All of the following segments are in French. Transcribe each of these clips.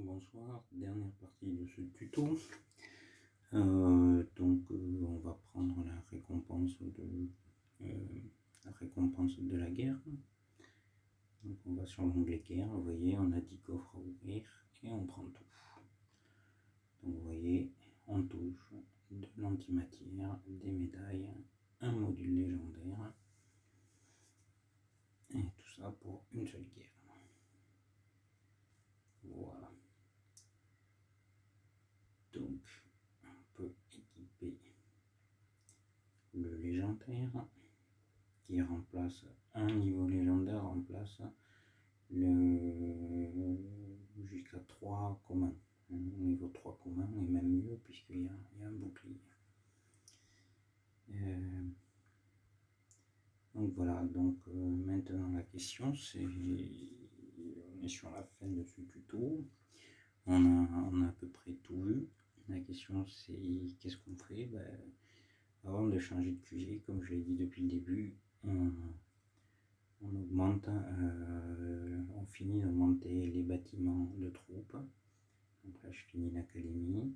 Bonsoir, dernière partie de ce tuto. On va prendre la récompense de la guerre. Donc on va sur l'onglet guerre, vous voyez, on a 10 coffres à ouvrir et on prend tout. Donc vous voyez, on touche de l'antimatière, des médailles, un module légendaire, et tout ça pour une seule guerre. Voilà. Donc on peut équiper le légendaire qui remplace un niveau légendaire, remplace le jusqu'à 3 communs, niveau 3 communs et même mieux puisqu'il y a un bouclier. Donc voilà, maintenant la question c'est, on est sur la fin de ce tuto, on a à peu près tout vu. La question c'est qu'est-ce qu'on fait? Avant de changer de QG, comme je l'ai dit depuis le début, on augmente, on finit d'augmenter les bâtiments de troupes. Donc là je finis l'académie,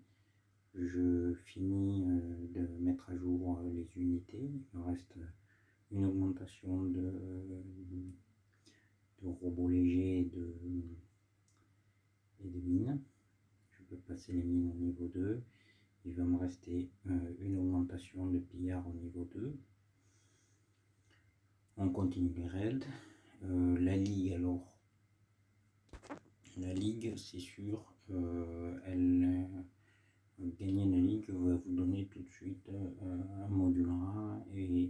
je finis de mettre à jour les unités, il me reste une augmentation de robots légers et de mines. Je peux passer les mines au niveau 2. Il va me rester une augmentation de pillards au niveau 2. On continue les raids. La ligue, alors, la ligue, c'est sûr, gagner la ligue va vous donner tout de suite un module A et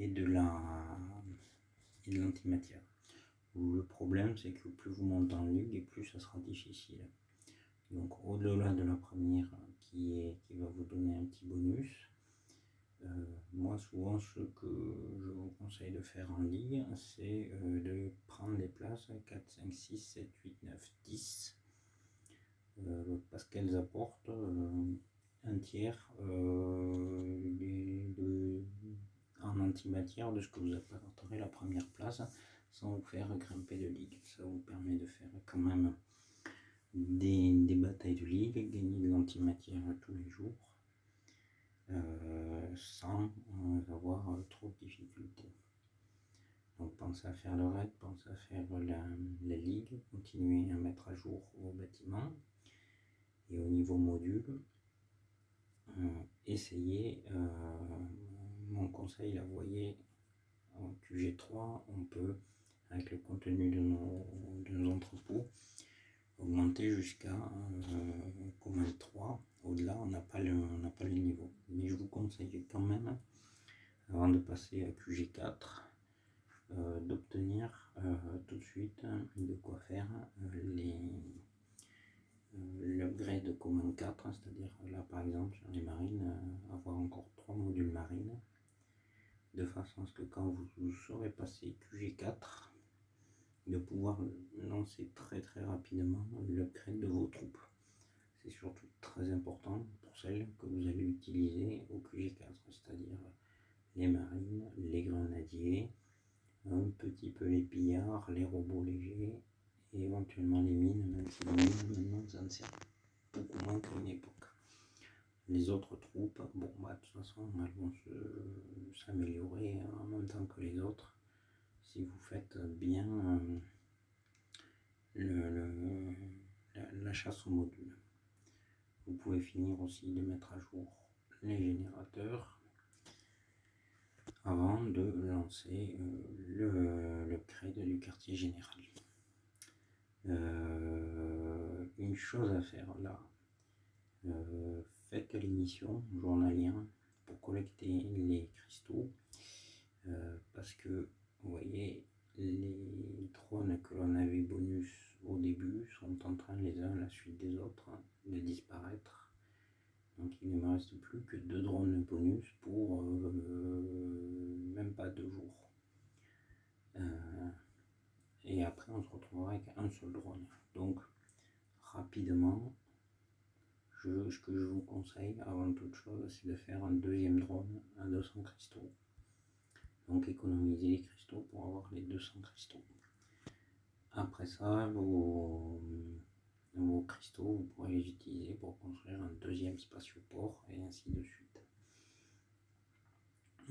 de l'antimatière. Le problème, c'est que plus vous montez en ligue et plus ça sera difficile. Donc au-delà de la première qui va vous donner un petit bonus, moi souvent ce que je vous conseille de faire en ligue, c'est de prendre les places 4, 5, 6, 7, 8, 9, 10, parce qu'elles apportent un tiers en antimatière de ce que vous apporterez la première place sans vous faire grimper de ligue. Ça vous permet de faire quand même des batailles de ligue, gagner de l'antimatière tous les jours sans avoir trop de difficultés. Donc pensez à faire le raid, pensez à faire la ligue, continuez à mettre à jour vos bâtiments et au niveau module, essayez, mon conseil là vous voyez en QG3 on peut avec le contenu de nos entrepôts augmenter jusqu'à commande 3. Au-delà, on n'a pas le niveau. Mais je vous conseille quand même, avant de passer à QG4, d'obtenir tout de suite de quoi faire l'upgrade de commande 4, c'est-à-dire là par exemple sur les marines, avoir encore 3 modules marines, de façon à ce que quand vous saurez passer QG4, de pouvoir lancer très rapidement l'upgrade de vos troupes. C'est surtout très important pour celles que vous allez utiliser au QG4, c'est-à-dire les marines, les grenadiers, un petit peu les pillards, les robots légers et éventuellement les mines, même si les mines maintenant ça ne sert beaucoup moins qu'à une époque. Les autres troupes, bon de toute façon elles vont s'améliorer en même temps que les autres si vous faites bien la chasse aux modules. Vous pouvez finir aussi de mettre à jour les générateurs avant de lancer l'upgrade du quartier général. Une chose à faire là, faites les missions journalières pour collecter les cristaux, parce que vous voyez les drones que l'on avait bonus au début sont en train les uns à la suite des autres de disparaître. Donc il ne me reste plus que 2 drones bonus pour même pas 2 jours. Et après on se retrouvera avec un seul drone. Donc rapidement, ce que je vous conseille avant toute chose, c'est de faire un deuxième drone à 200 cristaux. Donc économiser les cristaux pour avoir les 200 cristaux. Après ça, vous nouveaux cristaux, vous pourrez les utiliser pour construire un deuxième spatioport et ainsi de suite.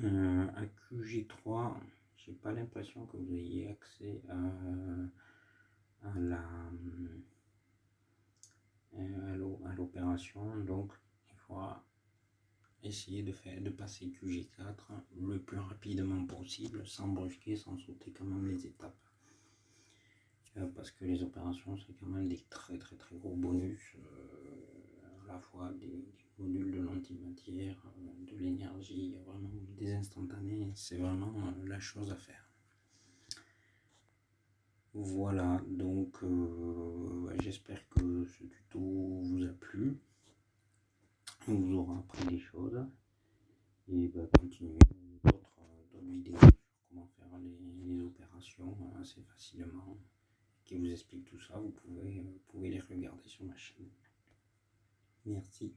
À QG3, j'ai pas l'impression que vous ayez accès à l'opération, donc il faudra essayer de passer QG4 le plus rapidement possible, sans brusquer, sans sauter quand même les étapes. Parce que les opérations, c'est quand même des très gros bonus, à la fois des modules de l'antimatière, de l'énergie, vraiment des instantanés, c'est vraiment la chose à faire. Voilà, donc j'espère que ce tuto vous a plu, vous aura appris des choses, et continuez d'autres vidéos sur comment faire les opérations assez facilement, qui vous explique tout ça, vous pouvez les regarder sur ma chaîne. Merci.